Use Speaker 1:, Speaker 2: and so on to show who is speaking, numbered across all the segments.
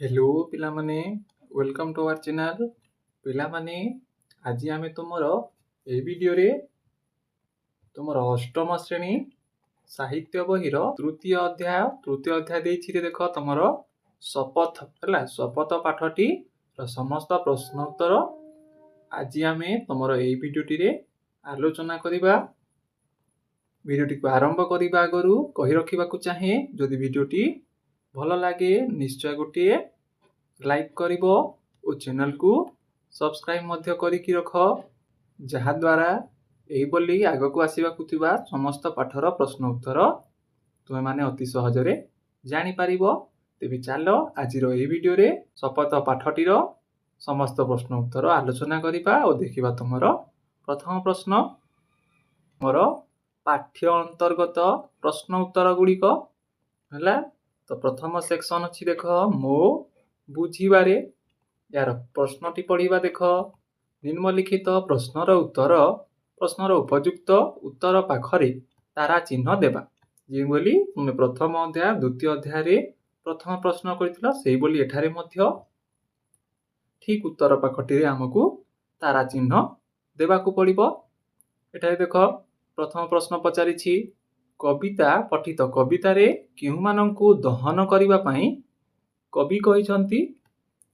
Speaker 1: Hello पिला माने welcome to our channel पिला माने आज आम तुम ए वीडियो रे तुम अष्टम श्रेणी साहित्य बही तृतीय अध्याय देछि देख तुम शपथ है शपथ पाठटी समस्त प्रश्न उत्तर आज आम तुम ए वीडियोटी रे आलोचना करिबा। वीडियोटी को आरंभ करने आगु कही रखा चाहे जदि वीडियोटी भल लगे निश्चय गोटे लाइक करिवो और चैनल को सब्सक्राइब करिकी रख जहाद्वारा यही आग को आसवा समस्त पाठर प्रश्न उत्तर तुम्हें माने अति सहजरे जापर। तेबे चलो आज वीडियो रे शपथ पाठटीर समस्त प्रश्न उत्तर आलोचना करिबा और देखिबा। तुमर प्रथम प्रश्न मोर पाठ्य अंतर्गत प्रश्न उत्तर गुड़िक है। तो प्रथम सेक्शन अच्छी देख मो बुझीबारे यार प्रश्नटी पढ़िबा। देख निम्नलिखित प्रश्नर उत्तर प्रश्नर उपयुक्त उत्तर पाखरे तारा चिन्ह देबा। जे बोली तुम प्रथम अध्याय द्वितीय अध्याय रे प्रथम प्रश्न करथिला सेही बोली एठारे मध्य ठीक उत्तर पाखटी आमको तारा चिन्ह देबाकू पड़िबो। एठारे देख प्रथम प्रश्न पचारिछि कविता पठित कविता रे केउमानंकु दहन करिबा पई कवि कहिसंती।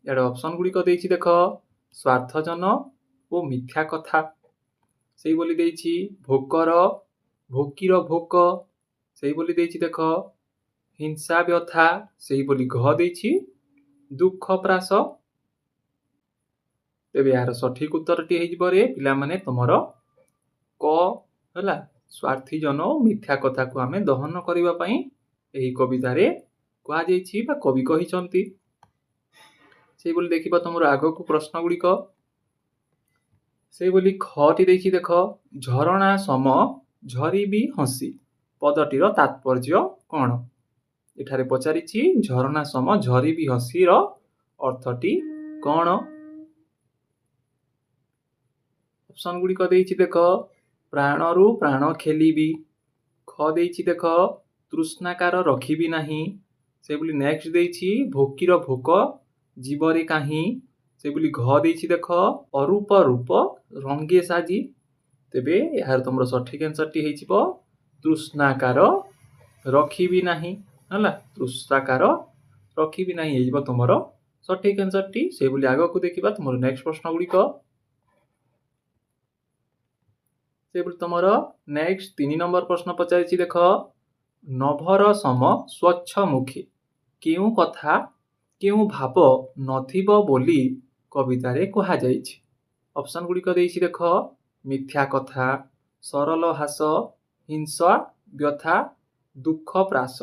Speaker 1: यार ऑप्शन गुड़िक देछि देख स्वार्थजन और मिथ्या कथा सेही बोली देछि भोकर भोकीर भोक सेही बोली देछि देख हिंसा व्यथा सेही बोली घ देछि दुख प्रास। तेबे यार सठिक उत्तरटी हेजिबो रे पिला माने तुमर क हला स्वार्थी जन मिथ्या कथा को आमे दहन करिबा पई एही कविता रे कहा जाइछि बा कवि कहिसंती। से बोली देखिबा तुमर आगो को प्रश्न गुड़िक से बोली खटी देखि देख झरणा सम झरी भी हसी पदटीर तात्पर्य कौन। एठारे पचारिछि झरणा सम झरी भी हसी रो अर्थटी कौन। ऑप्शन गुड़िक देछि देख प्राणरू प्राण खेलिबी ख देछि देख तृष्णाकार रखिबी नाही से बोली नेक्स्ट देछि भोकीर भोक जीवरे काहीं से बोली घ देछि देख अरूप रूप रंगे साजी। तेबे यार तुमरो सठिक आंसरटी हेजिबो तृष्णाकार रखिबी नाही हला तृष्णाकार रखिबी नाही हेजिबो तुमरो सठिक आंसरटी। से बोली आगो को देखिबा तुमरो नेक्स्ट प्रश्न गुड़िक से बोली तुमरो नेक्स्ट 3 नंबर प्रश्न पचारिछि देख नभर सम स्वच्छ मुखी केउ कथा केउ भाव नथिबो बोली कविता रे कहा जाइछि। ऑप्शन गुड़िक देछि देख मिथ्या कथा सरल हास हिंसा व्यथा दुख प्रास।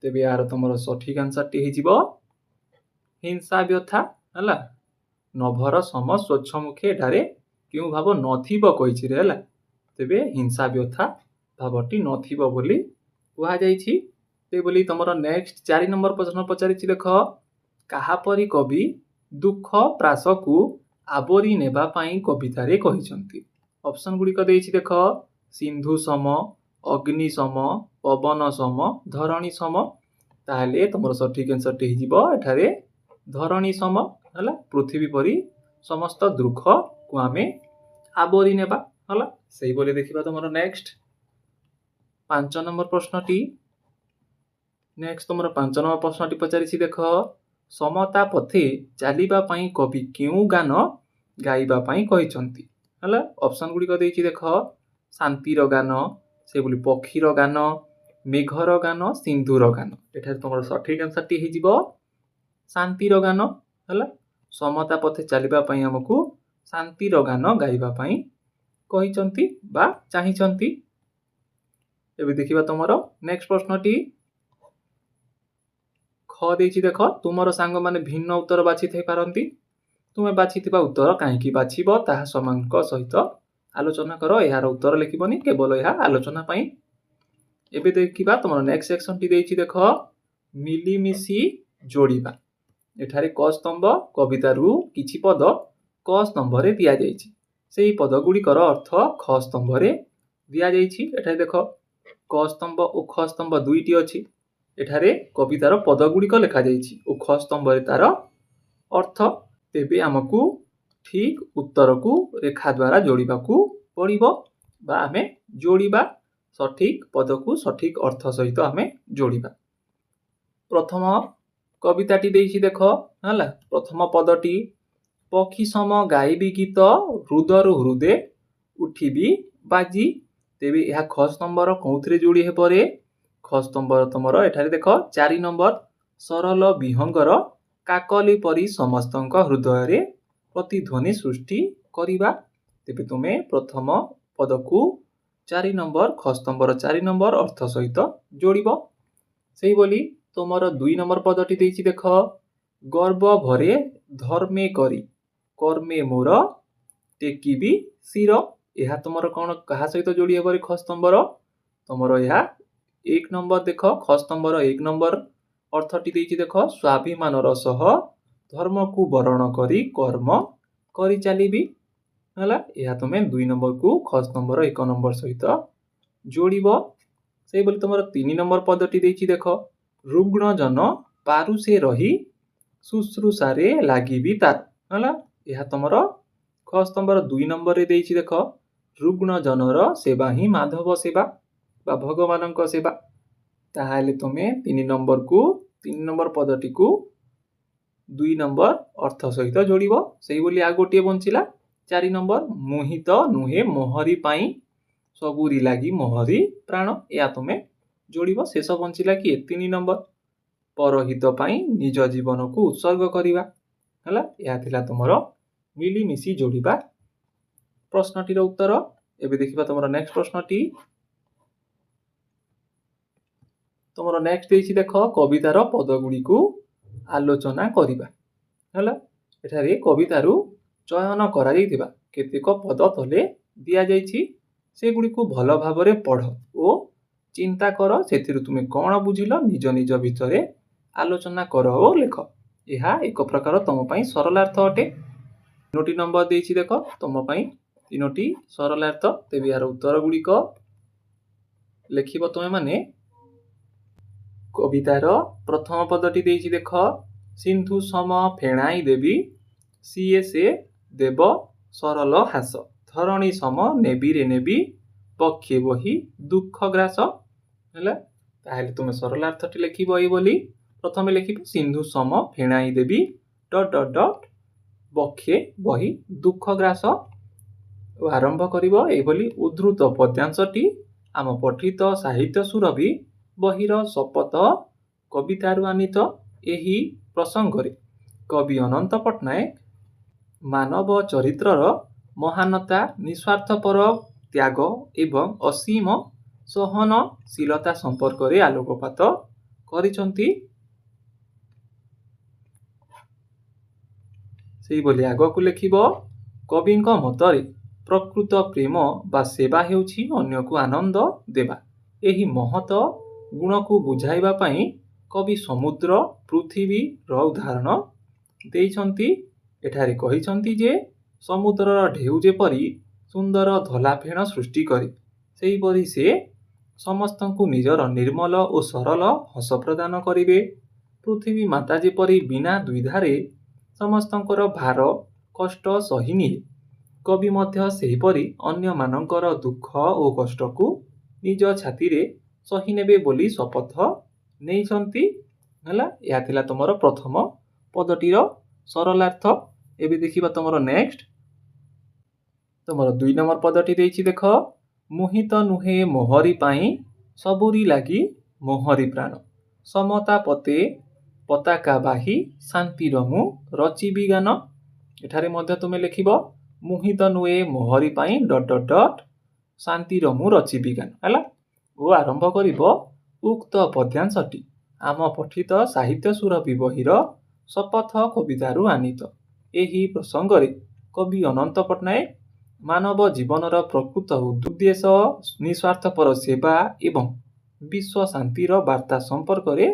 Speaker 1: तेबे यार तुमरो सठिक आंसरटी हेजिबो हिंसा व्यथा हला नभर सम स्वच्छ मुखी एठारे केउ भाव नथिबो कहिछि रे हला। तेबे हिंसा व्यथा भावटी नथिबो बोली कहा जाइछि। ते बोली तुमरो नेक्स्ट 4 नंबर प्रश्न पचारिछि देख काहापरी कवि दुख प्रास को आबोरी नेबा पाई कविता रे कहिसंती। ऑप्शन गुड़िक देछि देख सिंधु सम अग्नि सम पवन सम धरणी सम। ताले तुमरो सठिक आंसरटी हिजिबो एठारे धरणी सम हला पृथ्वी परी समस्त दुख को आमे आबोरी नेबा हला। सेही बोली देखिबा तुमरो नेक्स्ट 5 नंबर प्रश्नटी नेक्स्ट तुमरो 5 नंबर प्रश्नटी पचारिछि देख समता पथे चलिबा पई कवि केउ गान गाइबा पई कहिसंती हला। ऑप्शन गुड़िक देछि देख शांतिर गान से बोली पक्षीर गान मेघर गान सिंधुर गान। एठारे तुमरो सठिक आंसरटी हेजिबो शांतिर गान हला समता पथे चलिबा पई हमकु शांतिर गान गाइबा पई कहिसंती बा चाहिसंती। एबे देखिबा तुमरो नेक्स्ट प्रश्नटी ख देछि देख तुमरो सांग माने भिन्न उत्तर बाछि थै पारंती तुमे बाछिथिबा उत्तर काहेकि बाछिबो ताहा समानक सहित आलोचना करो। यार उत्तर लिखिबोनी केवल यह आलोचना पई। एबे देखिबा तुमरो नेक्स्ट सेक्शन टी देछि देख मिलीमिशी जोड़िबा। एठारे क स्तंभ कविता रु किछि पद क स्तंभ रे दिया जाइछि सेही पद गुड़िकर अर्थ ख स्तंभ रे दिया जाइछि। एठारे देख क स्तंभ और ख स्तंभ दुईटी अछि ଏଠାରେ କବିତାର ପଦଗୁଡ଼ିକ ଲେଖାଯାଇଛି ଓ ଖ ସ୍ତମ୍ଭରେ ତାର ଅର୍ଥ। ତେବେ ଆମକୁ ଠିକ୍ ଉତ୍ତରକୁ ରେଖା ଦ୍ୱାରା ଯୋଡ଼ିବାକୁ ପଡ଼ିବ ବା ଆମେ ଯୋଡ଼ିବା ସଠିକ୍ ପଦକୁ ସଠିକ୍ ଅର୍ଥ ସହିତ ଆମେ ଯୋଡ଼ିବା। ପ୍ରଥମ କବିତାଟି ଦେଇଛି ଦେଖ ହେଲା। ପ୍ରଥମ ପଦଟି ପକ୍ଷୀ ସମ ଗାଇବି ଗୀତ ହୃଦରୁ ହୃଦେ ଉଠିବି ବାଜି। ତେବେ ଏହା ଖ ସ୍ତମ୍ଭର କୋଉଥିରେ ଯୋଡ଼ି ହେବ ରେ? ଖ ସ୍ତମ୍ଭର ତମର ଏଠାରେ ଦେଖ 4 ନମ୍ବର ସରଳ ବିହଙ୍ଗର କାକଲି ପରି ସମସ୍ତଙ୍କ ହୃଦୟରେ ପ୍ରତିଧ୍ୱନି ସୃଷ୍ଟି କରିବା। ତେବେ ତୁମେ ପ୍ରଥମ ପଦକୁ 4 ନମ୍ବର ଖ ସ୍ତମ୍ଭର 4 ନମ୍ବର ଅର୍ଥ ସହିତ ଯୋଡ଼ିବ। ସେଇଭଳି ତୁମର 2 ନମ୍ବର ପଦଟି ଦେଇଛି ଦେଖ ଗର୍ବ ଭରେ ଧର୍ମେ କରି କର୍ମେ ମୋର ଟେକିବି ଶିର। ଏହା ତୁମର କ'ଣ କାହା ସହିତ ଯୋଡ଼ି ହେବ ଖ ସ୍ତମ୍ଭର? ତୁମର ଏହା 1 ନମ୍ବର ଦେଖ ଖ ସ୍ତମ୍ଭର 1 ନମ୍ବର ଅର୍ଥଟି ଦେଇଛି ଦେଖ ସ୍ୱାଭିମାନର ସହ ଧର୍ମକୁ ବରଣ କରି କର୍ମ କରି ଚାଲିବି ହେଲା। ଏହା ତୁମେ 2 ନମ୍ବରକୁ ଖ ସ୍ତମ୍ଭର 1 ନମ୍ବର ସହିତ ଯୋଡ଼ିବ। ସେଇଭଳି ତୁମର 3 ନମ୍ବର ପଦଟି ଦେଇଛି ଦେଖ ରୁଗ୍ଣ ଜନ ପାରୁଷେ ରହି ଶୁଶ୍ରୂଷାରେ ଲାଗିବି ତାର ହେଲା। ଏହା ତୁମର ଖ ସ୍ତମ୍ଭର 2 ନମ୍ବରରେ ଦେଇଛି ଦେଖ ରୁଗ୍ଣ ଜନର ସେବା ହିଁ ମାଧବ ସେବା ବା ଭଗବାନଙ୍କ ସେବା। ତାହେଲେ ତୁମେ 3 ନମ୍ବର ପଦଟିକୁ 2 ନମ୍ବର ଅର୍ଥ ସହିତ ଯୋଡ଼ିବ। ସେଇଭଳି ଆଉ ଗୋଟିଏ ବଞ୍ଚିଲା 4 ନମ୍ବର ମୁହିତ ନୁହେଁ ମୋହରି ପାଇଁ ସବୁରି ଲାଗି ମୋହରି ପ୍ରାଣ। ଏହା ତୁମେ ଯୋଡ଼ିବ। ଶେଷ ବଞ୍ଚିଲା କିଏ 3 ନମ୍ବର ପରହିତ ପାଇଁ ନିଜ ଜୀବନକୁ ଉତ୍ସର୍ଗ କରିବା ହେଲା। ଏହା ଥିଲା ତୁମର ମିଳିମିଶି ଯୋଡ଼ିବା ପ୍ରଶ୍ନଟିର ଉତ୍ତର। ଏବେ ଦେଖିବା ତୁମର ନେକ୍ସଟ ପ୍ରଶ୍ନଟି। ତୁମର ନେକ୍ସଟ ଦେଇଛି ଦେଖ କବିତାର ପଦଗୁଡ଼ିକୁ ଆଲୋଚନା କରିବା ହେଲା। ଏଠାରେ କବିତାରୁ ଚୟନ କରାଯାଇଥିବା କେତେକ ପଦ ତଳେ ଦିଆଯାଇଛି। ସେଗୁଡ଼ିକୁ ଭଲ ଭାବରେ ପଢ଼ ଓ ଚିନ୍ତା କର। ସେଥିରୁ ତୁମେ କ'ଣ ବୁଝିଲ ନିଜ ନିଜ ଭିତରେ ଆଲୋଚନା କର ଓ ଲେଖ। ଏହା ଏକ ପ୍ରକାର ତମ ପାଇଁ ସରଳାର୍ଥ ଅଟେ। 3ଟି ନମ୍ବର ଦେଇଛି ଦେଖ ତମ ପାଇଁ 3ଟି ସରଳାର୍ଥ। ତେବେ ଏହାର ଉତ୍ତର ଗୁଡ଼ିକ ଲେଖିବ ତୁମେ ମାନେ। କବିତାର ପ୍ରଥମ ପଦଟି ଦେଇଛି ଦେଖ ସିନ୍ଧୁ ସମ ଫେଣାଇ ଦେବି ସିଏ ସେ ଦେବ ସରଳ ହାସ ଧରଣୀ ସମ ନେବିରେ ନେବି ପକ୍ଷେ ବହି ଦୁଃଖ ଗ୍ରାସ ହେଲା। ତାହେଲେ ତୁମେ ସରଳାର୍ଥଟି ଲେଖିବ ଏଇଭଳି। ପ୍ରଥମେ ଲେଖିବ ସିନ୍ଧୁ ସମ ଫେଣାଇ ଦେବି ବକ୍ଷେ ବହି ଦୁଃଖ ଗ୍ରାସ ଓ ଆରମ୍ଭ କରିବ ଏଇଭଳି। ଉଦ୍ଧୃତ ପଦ୍ୟାଂଶଟି ଆମ ପଠିତ ସାହିତ୍ୟ ସୁରଭି ବହିର ଶପଥ କବିତାରୁ ଆନିତ। ଏହି ପ୍ରସଙ୍ଗରେ କବି ଅନନ୍ତ ପଟ୍ଟନାୟକ ମାନବ ଚରିତ୍ରର ମହାନତା ନିଃସ୍ୱାର୍ଥପର ତ୍ୟାଗ ଏବଂ ଅସୀମ ସହନଶୀଳତା ସମ୍ପର୍କରେ ଆଲୋକପାତ କରିଛନ୍ତି। ସେଇଭଳି ଆଗକୁ ଲେଖିବ କବିଙ୍କ ମତରେ ପ୍ରକୃତ ପ୍ରେମ ବା ସେବା ହେଉଛି ଅନ୍ୟକୁ ଆନନ୍ଦ ଦେବା। ଏହି ମହତ ଗୁଣକୁ ବୁଝାଇବା ପାଇଁ କବି ସମୁଦ୍ର ପୃଥିବୀର ଉଦାହରଣ ଦେଇଛନ୍ତି। ଏଠାରେ କହିଛନ୍ତି ଯେ ସମୁଦ୍ରର ଢେଉ ଯେପରି ସୁନ୍ଦର ଧଳା ଫେଣ ସୃଷ୍ଟି କରେ ସେହିପରି ସେ ସମସ୍ତଙ୍କୁ ନିଜର ନିର୍ମଳ ଓ ସରଳ ହସ ପ୍ରଦାନ କରିବେ। ପୃଥିବୀ ମାତା ଯେପରି ବିନା ଦ୍ୱିଧାରେ ସମସ୍ତଙ୍କର ଭାର କଷ୍ଟ ସହି ନିଏ କବି ମଧ୍ୟ ସେହିପରି ଅନ୍ୟମାନଙ୍କର ଦୁଃଖ ଓ କଷ୍ଟକୁ ନିଜ ଛାତିରେ ସହି ନେବେ ବୋଲି ଶପଥ ନେଇଛନ୍ତି ହେଲା। ଏହା ଥିଲା ତୁମର ପ୍ରଥମ ପଦଟିର ସରଳାର୍ଥ। ଏବେ ଦେଖିବା ତୁମର ନେକ୍ସଟ। ତୁମର 2 ନମ୍ବର ପଦଟି ଦେଇଛି ଦେଖ ମୁହିତ ନୁହେଁ ମୋହରି ପାଇଁ ସବୁରି ଲାଗି ମୋହରି ପ୍ରାଣ ସମତା ପତେ ପତାକା ବାହି ଶାନ୍ତିର ମୁଁ ରଚିବି ଗାନ। ଏଠାରେ ମଧ୍ୟ ତୁମେ ଲେଖିବ ମୁହିତ ନୁହେଁ ମୋହରି ପାଇଁ ଶାନ୍ତିର ମୁଁ ରଚିବି ଗାନ ହେଲା ଓ ଆରମ୍ଭ କରିବ। ଉକ୍ତ ପଦ୍ୟାଂଶଟି ଆମ ପଠିତ ସାହିତ୍ୟ ସୁରଭି ବହିର ଶପଥ କବିତାରୁ ଆନିତ। ଏହି ପ୍ରସଙ୍ଗରେ କବି ଅନନ୍ତ ପଟ୍ଟନାୟକ ମାନବ ଜୀବନର ପ୍ରକୃତ ଉଦ୍ଦେଶ୍ୟ ନିଃସ୍ୱାର୍ଥପର ସେବା ଏବଂ ବିଶ୍ୱ ଶାନ୍ତିର ବାର୍ତ୍ତା ସମ୍ପର୍କରେ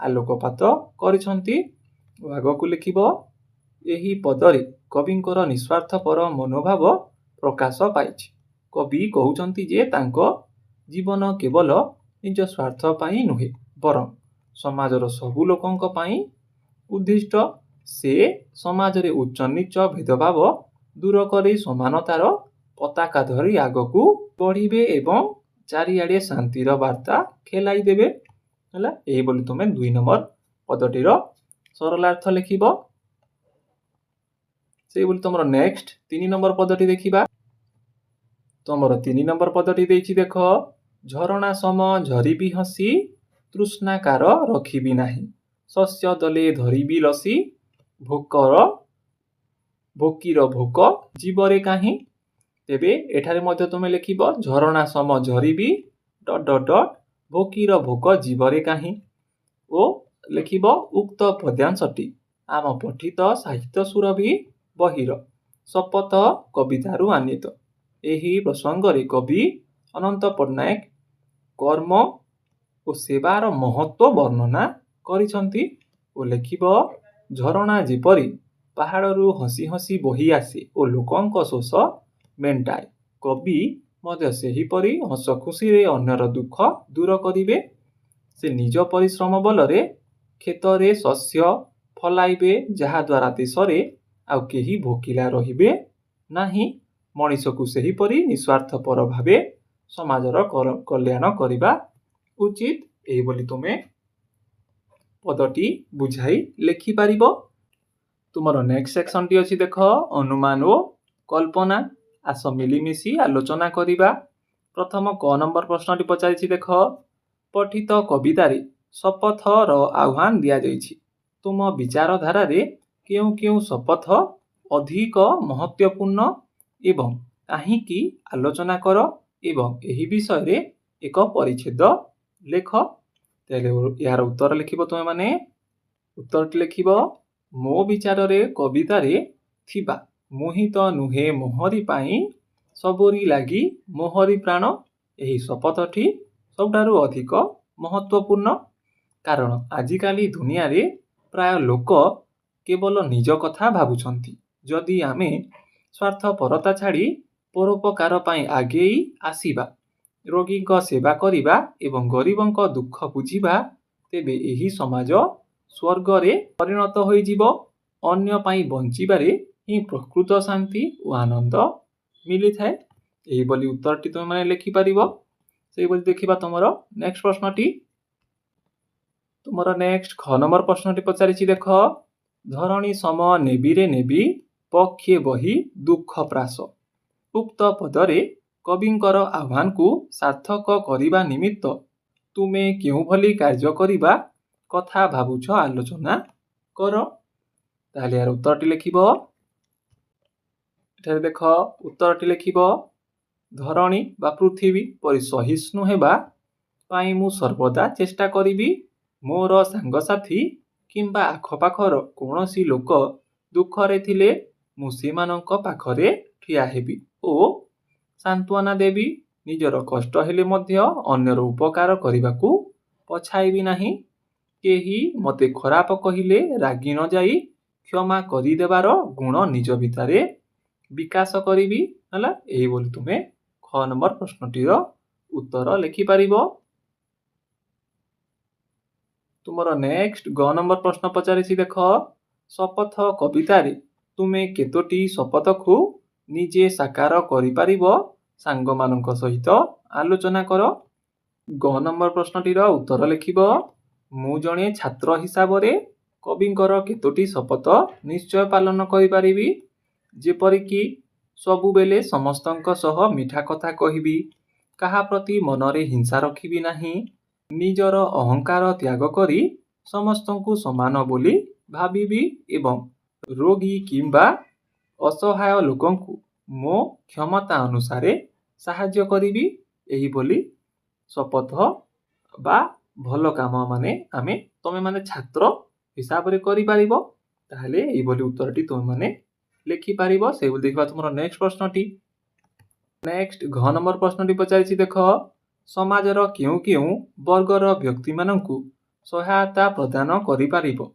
Speaker 1: ଆଲୋକପାତ କରିଛନ୍ତି। ଆଗକୁ ଲେଖିବ ଏହି ପଦରେ କବିଙ୍କର ନିଃସ୍ୱାର୍ଥପର ମନୋଭାବ ପ୍ରକାଶ ପାଇଛି। କବି କହୁଛନ୍ତି ଯେ ତାଙ୍କ ଜୀବନ କେବଳ ନିଜ ସ୍ୱାର୍ଥ ପାଇଁ ନୁହେଁ ବରଂ समाजर सबु लोकंक पई उद्दिष्ट। से समाजरे उच्च नीच भेदभाव दूर करी समानतार पताका धरी आगकू बढ़िबे एवं चारिआडे शांतिर वार्ता खेलाई देबे हला। एही बोली तुमे 2 नंबर पदटीर सरलार्थ लिखिबो। से बोली तुमरो नेक्स्ट 3 नंबर पदटी देखिबा। तुमरो 3 नंबर पदटी देछि देख, झरणा सम झरिबी हसी तृष्णाकार रखिबी नाही, शस्य दले धरिबी लसी भोकीर भोक जीवरे काहीं। तेबे एठारे मध्य तुमे लिखिबो झरणा सम झरिबी ... भोकीर भोक जीवरे काहीं ओ लिखिबो उक्त पद्यांशटी आम पठित साहित्य सुरभि बहिर शपथ कवितारू आनीत। एही प्रसंगरे कवि अनंत पट्टनायक कर्म और सेवार महत्व वर्णना करिसंती ओ लिखिबो झरणा जेपरी पहाड़रू हसी हसी बही आसे और लोकंक शोष मेंटाए, कवि मध्य सेहीपरि हस खुशी रे अन्यर दुख दूर करिवे। से निज परिश्रम बलरे क्षेत्रे शस्य फलाइबे जहा द्वारा देशरे आउ केही भोकिला रहिबे नाही। मनिषकु सेहीपरि निस्वार्थपर भावे समाजर कल्याण करिबा उचित। एही बोली तुमे पदटी बुझाई लेखि पारिबो। तुमरो नेक्स्ट सेक्शन टी अछि देख, अनुमान ओ कल्पना। आस मिलिमिशि आलोचना करिबा। प्रथम क नंबर प्रश्नटी पचारिछि देख, पठित कवितारे शपथर आह्वान दिया जाइछि। तुम विचारधारारे केउ केउ शपथ अधिक महत्वपूर्ण एवं काहींकि आलोचना कर एवं एही विषय रे एक परिच्छेद लेख। ताले यार उत्तर लिखिबो तुमे माने। उत्तरटी लिखिबो, मो विचाररे कवितारे थिबा मोहित नुहे मोहरी पाई सबोरी लागी मोहरी प्राण। एही शपथटी सबठारु अधिक महत्वपूर्ण, कारण आजिकाली दुनिया रे प्राय लोक केवल निज कथा भाबुछंती। जदि आमे स्वार्थपरता छाड़ी परोपकार पाई आगेई आसीबा, रोगीक सेवा करिबा एवं गरीबंक दुख बुझिबा, तेबे एही समाज स्वर्गरे परिणत होई जिवो। अन्य पाई बंचिबारे ही प्रकृत शांति और आनंद मिली थाए। एही बोली उत्तरटी तुमे माने लिखि पारिबो। सेही बोली देखिबा तुमरो नेक्स्ट प्रश्नटी। तुमरो नेक्स्ट ख नंबर प्रश्नटी पचारिछि देख, धरणी सम नेबिरे नेबी पक्षे बही दुख प्रास। उक्त पदरे कविंकर आह्वान को सार्थक करिबा निमित्त तुमे केउ भली कार्य करिबा कथा भाबुछ आलोचना कर। ताले यार उत्तरटी लिखिबो। एठारे देख उत्तरटी लिखिबो, धरणी बा पृथ्वी परि सहिष्णु हेबा पाई मु सर्वदा चेष्टा करिबी। मोर सांगसाथी किंबा आखपाखर कोनोसी लोक दुखरे थिले मु सेमानंक पाखरे ठिया हेबी ओ सांत्वना देबी। निजर कष्ट हेले मध्य अन्यर उपकार करिबाकू पछाइबी नाही। केही मते खराप कहिले रागी न जाई क्षमा करि देबार गुण निज भितरे विकास करिबी हला। एही बोली तुमे ख नंबर प्रश्नटीर उत्तर लिखि पारिबो। तुमरो नेक्स्ट ग नंबर प्रश्न पचारिछि देख, शपथ कवितारे तुमे केतोटी शपथकू निजे साकार करि पारिबो सांग मानक सहित आलोचना कर। ग नंबर प्रश्नटीर उत्तर लिखिबो, मु जणे छात्र हिसाबरे कविंकर केतोटी शपथ निश्चय पालन करि पारिबी। जेपरिकी सबुबेले समस्तंक सह मिठा कथा कहिबी, काहा प्रति मनरे हिंसा रखिबी नाही, निजर अहंकार त्याग करी समस्तंकु समान बोली भाबिबी एवं रोगी किंबा असहाय लोकंकु मो क्षमता अनुसारे साहाय्य करिबी। एही बोली शपथ बा भल काम माने आमे तमे माने छात्र हिसाब रे करि पारिबो। ताहले एही बोली उत्तरटी तमे माने लिखि पारिबो। से बोली देखबा तुमरो नेक्स्ट प्रश्नटी। नेक्स्ट घ नंबर प्रश्नटी पचारिछि देख, समाजर केउ केउ वर्गर व्यक्ति मानंकु सहायता प्रदान करि पारिबो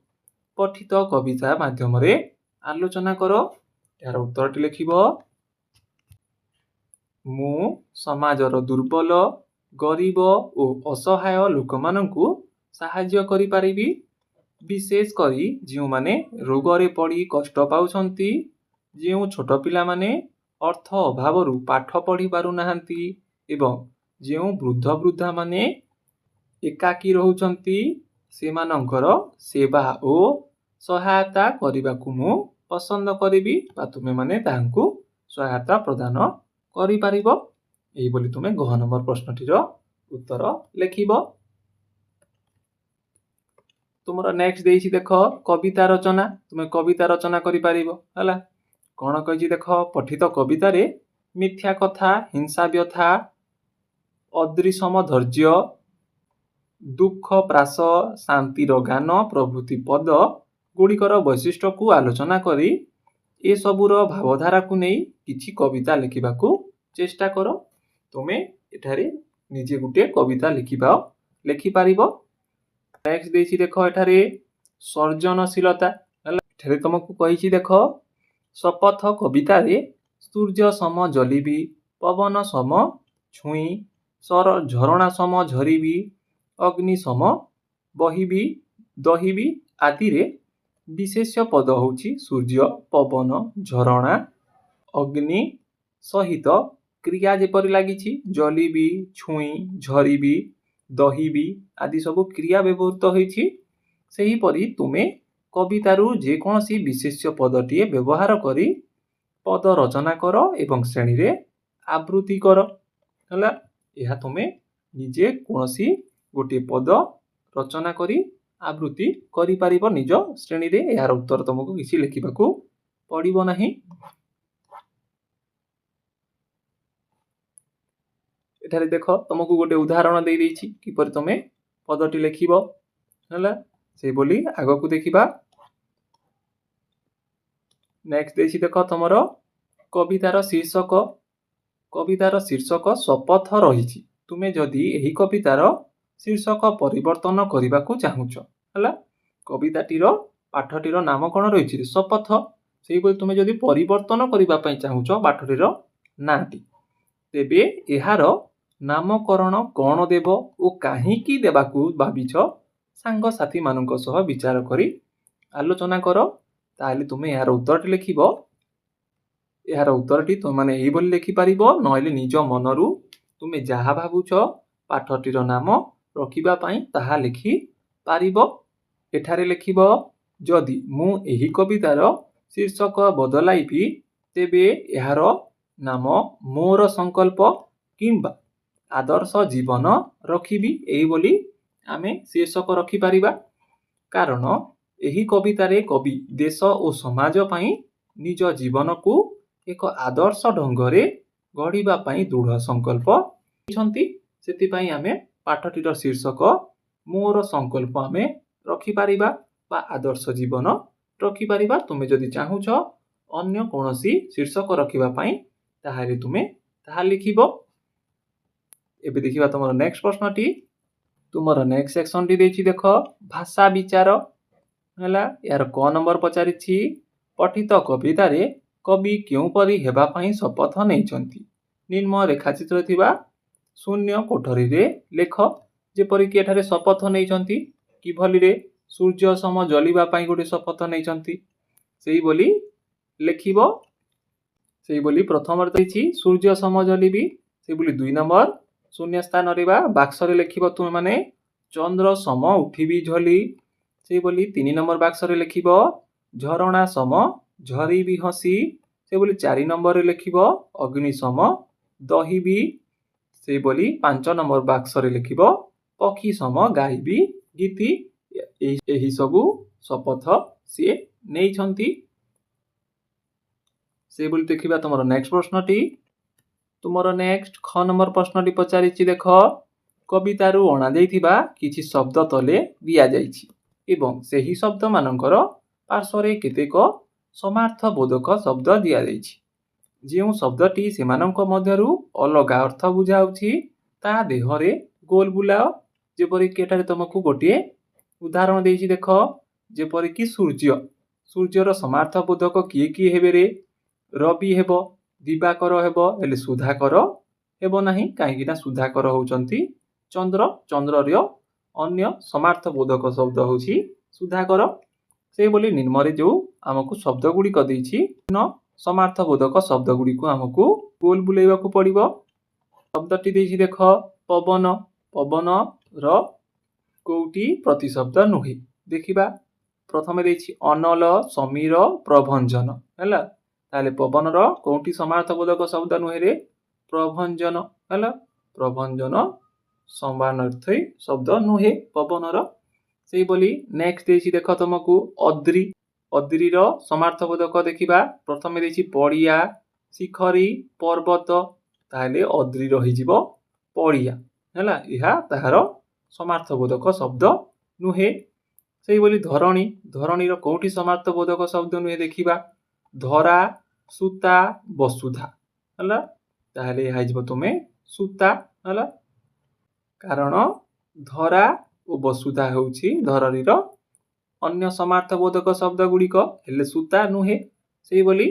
Speaker 1: पठित कविता माध्यम रे आलोचना करो। यार उत्तरटी लिखिबो, मु समाजर दुर्बल गरीब और असहाय लोक मानंकु ସାହାଯ୍ୟ କରିପାରିବି। ବିଶେଷ କରି ଯେଉଁମାନେ ରୋଗରେ ପଡ଼ି କଷ୍ଟ ପାଉଛନ୍ତି, ଯେଉଁ ଛୋଟ ପିଲାମାନେ ଅର୍ଥ ଅଭାବରୁ ପାଠ ପଢ଼ି ପାରୁନାହାନ୍ତି ଏବଂ ଯେଉଁ ବୃଦ୍ଧ ବୃଦ୍ଧାମାନେ ଏକାକୀ ରହୁଛନ୍ତି, ସେମାନଙ୍କର ସେବା ଓ ସହାୟତା କରିବାକୁ ମୁଁ ପସନ୍ଦ କରିବି ବା ତୁମେମାନେ ତାହାଙ୍କୁ ସହାୟତା ପ୍ରଦାନ କରିପାରିବ। ଏହିଭଳି ତୁମେ ଘ ନମ୍ବର ପ୍ରଶ୍ନଟିର ଉତ୍ତର ଲେଖିବ। ତୁମର ନେକ୍ସଟ ଦେଇଛି ଦେଖ କବିତା ରଚନା। ତୁମେ କବିତା ରଚନା କରିପାରିବ ହେଲା। କ'ଣ କହିଛି ଦେଖ, ପଠିତ କବିତାରେ ମିଥ୍ୟା କଥା, ହିଂସା ବ୍ୟଥା, ଅଦ୍ରିସମ ଧୈର୍ଯ୍ୟ, ଦୁଃଖ ପ୍ରାସ, ଶାନ୍ତିର ଗାନ ପ୍ରଭୃତି ପଦ ଗୁଡ଼ିକର ବୈଶିଷ୍ଟ୍ୟକୁ ଆଲୋଚନା କରି ଏସବୁର ଭାବଧାରାକୁ ନେଇ କିଛି କବିତା ଲେଖିବାକୁ ଚେଷ୍ଟା କର। ତୁମେ ଏଠାରେ ନିଜେ ଗୋଟିଏ କବିତା ଲେଖିପାରିବ। ନେକ୍ସଟ ଦେଇଛି ଦେଖ ଏଠାରେ ସୃଜନଶୀଳତା ହେଲା। ଏଠାରେ ତୁମକୁ କହିଛି ଦେଖ, ଶପଥ କବିତାରେ ସୂର୍ଯ୍ୟ ସମ ଜଲିବି, ପବନ ସମ ଛୁଇଁ, ଝରଣା ସମ ଝରିବି, ଅଗ୍ନି ସମ ବହିବି ଦହିବି ଆଦିରେ ବିଶେଷ୍ୟ ପଦ ହେଉଛି ସୂର୍ଯ୍ୟ, ପବନ, ଝରଣା, ଅଗ୍ନି ସହିତ କ୍ରିୟା ଯେପରି ଲାଗିଛି, ଜଲିବି, ଛୁଇଁ, ଝରିବି, ଦହିବି ଆଦି ସବୁ କ୍ରିୟା ବ୍ୟବହୃତ ହୋଇଛି। ସେହିପରି ତୁମେ କବିତାରୁ ଯେକୌଣସି ବିଶେଷ୍ୟ ପଦଟିଏ ବ୍ୟବହାର କରି ପଦ ରଚନା କର ଏବଂ ଶ୍ରେଣୀରେ ଆବୃତ୍ତି କର ହେଲା। ଏହା ତୁମେ ନିଜେ କୌଣସି ଗୋଟିଏ ପଦ ରଚନା କରି ଆବୃତ୍ତି କରିପାରିବ ନିଜ ଶ୍ରେଣୀରେ। ଏହାର ଉତ୍ତର ତୁମକୁ କିଛି ଲେଖିବାକୁ ପଡ଼ିବ ନାହିଁ। ଏଠାରେ ଦେଖ ତୁମକୁ ଗୋଟେ ଉଦାହରଣ ଦେଇଛି କିପରି ତୁମେ ପଦଟି ଲେଖିବ ହେଲା। ସେହିଭଳି ଆଗକୁ ଦେଖିବା। ନେକ୍ସଟ ଦେଇଛି ଦେଖ ତୁମର କବିତାର ଶୀର୍ଷକ। କବିତାର ଶୀର୍ଷକ ଶପଥ ରହିଛି। ତୁମେ ଯଦି ଏହି କବିତାର ଶୀର୍ଷକ ପରିବର୍ତ୍ତନ କରିବାକୁ ଚାହୁଁଛ ହେଲା, କବିତାଟିର ପାଠଟିର ନାମ କ'ଣ ରହିଛି, ଶପଥ। ସେହିଭଳି ତୁମେ ଯଦି ପରିବର୍ତ୍ତନ କରିବା ପାଇଁ ଚାହୁଁଛ ପାଠଟିର ନାଁଟି, ତେବେ ଏହାର ନାମକରଣ କ'ଣ ଦେବ ଓ କାହିଁକି ଦେବାକୁ ଭାବିଛ, ସାଙ୍ଗସାଥିମାନଙ୍କ ସହ ବିଚାର କରି ଆଲୋଚନା କର। ତାହେଲେ ତୁମେ ଏହାର ଉତ୍ତରଟି ଲେଖିବ। ଏହାର ଉତ୍ତରଟି ତୁମେ ଏହିଭଳି ଲେଖିପାରିବ, ନହେଲେ ନିଜ ମନରୁ ତୁମେ ଯାହା ଭାବୁଛ ପାଠଟିର ନାମ ରଖିବା ପାଇଁ ତାହା ଲେଖିପାରିବ। ଏଠାରେ ଲେଖିବ, ଯଦି ମୁଁ ଏହି କବିତାର ଶୀର୍ଷକ ବଦଳାଇବି, ତେବେ ଏହାର ନାମ ମୋର ସଂକଳ୍ପ କିମ୍ବା ଆଦର୍ଶ ଜୀବନ ରଖିବି। ଏହିଭଳି ଆମେ ଶୀର୍ଷକ ରଖିପାରିବା। କାରଣ ଏହି କବିତାରେ କବି ଦେଶ ଓ ସମାଜ ପାଇଁ ନିଜ ଜୀବନକୁ ଏକ ଆଦର୍ଶ ଢଙ୍ଗରେ ଗଢ଼ିବା ପାଇଁ ଦୃଢ଼ ସଂକଳ୍ପ ନେଇଛନ୍ତି। ସେଥିପାଇଁ ଆମେ ପାଠଟିର ଶୀର୍ଷକ ମୋର ସଂକଳ୍ପ ଆମେ ରଖିପାରିବା ବା ଆଦର୍ଶ ଜୀବନ ରଖିପାରିବା। ତୁମେ ଯଦି ଚାହୁଁଛ ଅନ୍ୟ କୌଣସି ଶୀର୍ଷକ ରଖିବା ପାଇଁ, ତାହେଲେ ତୁମେ ତାହା ଲେଖିବ। ଏବେ ଦେଖିବା ତୁମର ନେକ୍ସଟ ପ୍ରଶ୍ନଟି। ତୁମର ନେକ୍ସଟ ସେକ୍ସନଟି ଦେଇଛି ଦେଖ, ଭାଷା ବିଚାର ହେଲା। ଏହାର କ ନମ୍ବର ପଚାରିଛି, ପଠିତ କବିତାରେ କବି କେଉଁପରି ହେବା ପାଇଁ ଶପଥ ନେଇଛନ୍ତି? ନିମ୍ନ ରେଖାଚିତ୍ର ଥିବା ଶୂନ୍ୟ କୋଠରୀରେ ଲେଖ। ଯେପରିକି ଏଠାରେ ଶପଥ ନେଇଛନ୍ତି କିଭଳିରେ, ସୂର୍ଯ୍ୟ ସମ ଜଳିବା ପାଇଁ ଗୋଟେ ଶପଥ ନେଇଛନ୍ତି, ସେଇଭଳି ଲେଖିବ। ସେଇଭଳି ପ୍ରଥମରେ ଦେଇଛି ସୂର୍ଯ୍ୟ ସମ ଜଲିବି, ସେଇଭଳି 2 ନମ୍ବର ଶୂନ୍ୟ ସ୍ଥାନରେ ବା ବାକ୍ସରେ ଲେଖିବ ତୁମେ ମାନେ ଚନ୍ଦ୍ର ସମ ଉଠିବି ଝଲି। ସେଇଭଳି 3 ନମ୍ବର ବାକ୍ସରେ ଲେଖିବ ଝରଣା ସମ ଝରିବି ହସି। ସେଇଭଳି 4 ନମ୍ବରରେ ଲେଖିବ ଅଗ୍ନି ସମ ଦହିବି। ସେଇଭଳି 5 ନମ୍ବର ବାକ୍ସରେ ଲେଖିବ ପକ୍ଷୀ ସମ ଗାଇବି ଗୀତି। ଏହି ସବୁ ଶପଥ ସିଏ ନେଇଛନ୍ତି। ସେଇଭଳି ଦେଖିବା ତୁମର ନେକ୍ସଟ ପ୍ରଶ୍ନଟି। ତୁମର ନେକ୍ସଟ ଖ ନମ୍ବର ପ୍ରଶ୍ନଟି ପଚାରିଛି ଦେଖ, କବିତାରୁ ଅଣାଯାଇଥିବା କିଛି ଶବ୍ଦ ତଳେ ଦିଆଯାଇଛି ଏବଂ ସେହି ଶବ୍ଦମାନଙ୍କର ପାର୍ଶ୍ୱରେ କେତେକ ସମାର୍ଥବୋଧକ ଶବ୍ଦ ଦିଆଯାଇଛି। ଯେଉଁ ଶବ୍ଦଟି ସେମାନଙ୍କ ମଧ୍ୟରୁ ଅଲଗା ଅର୍ଥ ବୁଝାଉଛି, ତାହା ଦେହରେ ଗୋଲ ବୁଲାଅ। ଯେପରିକି ଏଠାରେ ତୁମକୁ ଗୋଟିଏ ଉଦାହରଣ ଦେଇଛି ଦେଖ, ଯେପରିକି ସୂର୍ଯ୍ୟ। ସୂର୍ଯ୍ୟର ସମାର୍ଥବୋଧକ କିଏ କିଏ ହେବେ ରେ? ରବି ହେବ, ଦିବାକର ହେବ, ହେଲେ ସୁଧାକର ହେବ ନାହିଁ। କାହିଁକି ନା ସୁଧାକର ହେଉଛନ୍ତି ଚନ୍ଦ୍ର। ଚନ୍ଦ୍ରର अन्य समार्थबोधक शब्द होछि सुधाकर सेहिभली निम्नरे जो आमको शब्द गुड़िक देछि समार्थबोधक शब्द गुड़िक आमको गोल बुलेइबाकू पड़िबो। शब्दटी देछि देख पवन पवन र कोउटी प्रतिशब्द नुहे देखिबा प्रथमे देछि अनल समीर प्रभंजन हैला ताले पवन र कोउटी समार्थबोधक शब्द नुहे रे प्रभंजन हैला प्रभंजन समानार्थी शब्द नुहे पवन र सेहिभली नेक्स्ट देछि देख तुमको अद्री अद्री रो समार्थबोधक देखिबा प्रथमे देछि पड़िया शिखरी पर्वत ताले अद्री रही जिवो पड़िया हैला इहा ताहार समार्थबोधक शब्द नुहे सेहिभली धरणी धरणी रो कोउटी समार्थबोधक शब्द नुहे देखिबा धरा सूता वसुधा हैला ताले इहा जिवो तुमे सूता हैला कारण धरा और वसुधा होछि धरणी रो अन्य समार्थबोधक शब्द गुड़िक हेले सूता नुहे सेहिभली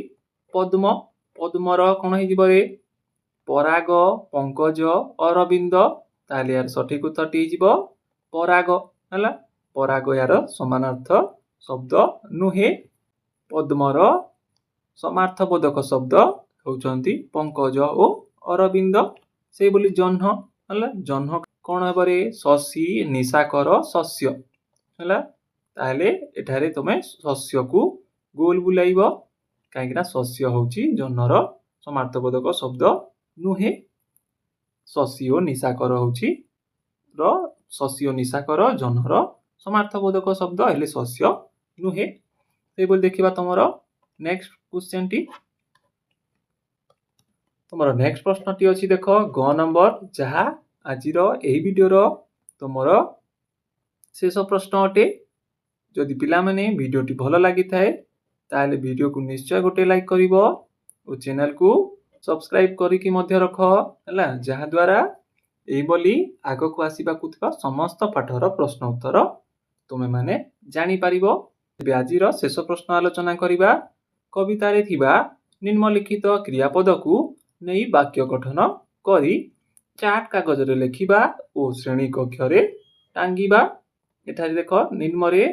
Speaker 1: पद्म पद्मर कोन हे जिवो रे पराग पंकज अरविंद ताले यार सठिक उत्तरटी जिवो पराग हैला पराग यार समानार्थ शब्द नुहे पद्मर समार्थबोधक शब्द होउचंती पंकज और अरविंद सेहिभली जह्न हैला जह्न कोन हेबो रे शशि निशाकर शस्य हैला ताले एठारे तुमे शस्य को गोल बुलाइबो काहेकि शस्य होउची जह्नर समार्थबोधक शब्द नुहे शशि और निशाकर होउची र शशि और निशाकर जह्नर समार्थबोधक शब्द हेले शस्य नुहे सेहिभली देखिबा तमरो नेक्स्ट क्वेश्चन टी तमरो नेक्स्ट प्रश्न टी अछि देखो ग नंबर जहा आजिरो एही वीडियो रो तमरो शेष प्रश्न अटे जदि पिला माने वीडियो टी भलो लागि थाए ताले वीडियो को निश्चय गोटे लाइक करिवो और चैनल को सब्सक्राइब करिकि मध्य रखो हला जहा द्वारा एही बोली आगो को आसीबा कुतबा समस्त पाठर प्रश्न उत्तर तुमे माने जानि पारिबो। बे आजिरो शेष प्रश्न आलोचना करिबा कविता रे थिबा निम्नलिखित क्रियापद को नै वाक्य गठन करी चार्ट कागज रे लेखिबा और श्रेणी कक्ष रे टांगिबा एठारे देखो निम्नरे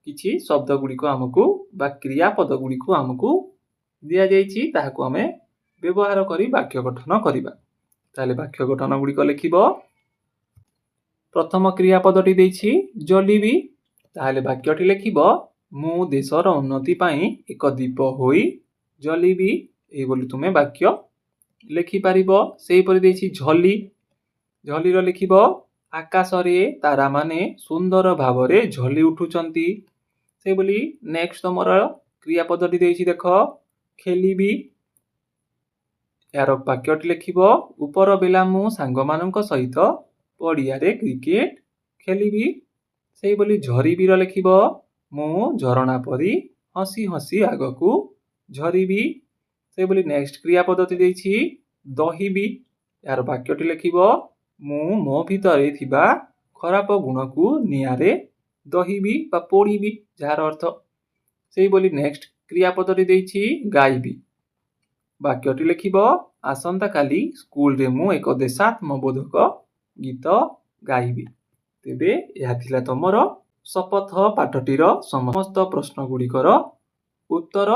Speaker 1: किछि शब्द गुड़िक आमको बा क्रियापद गुड़िक आमको दिया जाइछि ताहाको आमे व्यवहार करी वाक्य गठन करिबा ताले वाक्य गठन गुड़िक लिखिबो प्रथम क्रियापदटी देछि जलिबी ताले वाक्यटी लिखिबो मु देशर उन्नति पई एक दीप होई जलिबी एई बोली तुमे वाक्य लिखि पारिबो। सेही परि देछि झली झली रो लिखिबो आकाश रे तारा माने सुंदर भावरे झली उठुचंती से बोली नेक्स्ट तमर क्रियापदटी देछि देखो खेलिबी यार वाक्यटी लिखिबो ऊपर बेला मु सांग मानक सहित पड़िया रे क्रिकेट खेलिबी सेही बोली झरीबी रो लिखिबो मु झरणा परी हसी हसी आगकू झरीबी से बोली नेक्स्ट क्रियापदटी देछि दहिबी यार वाक्यटी लिखिबो मु मो भितरे थिबा खराब गुण को नियारे दहिबी बा पोड़ीबी जार अर्थ सेही बोली नेक्स्ट क्रियापदटी देछि गाइबी वाक्यटी लिखिबो आसंता काली स्कूल रे मु एक देशात्मबोधक गीत गाइबी। तेबे या थिला तमरो शपथ पाठटीर समस्त प्रश्न गुड़िकर उत्तर।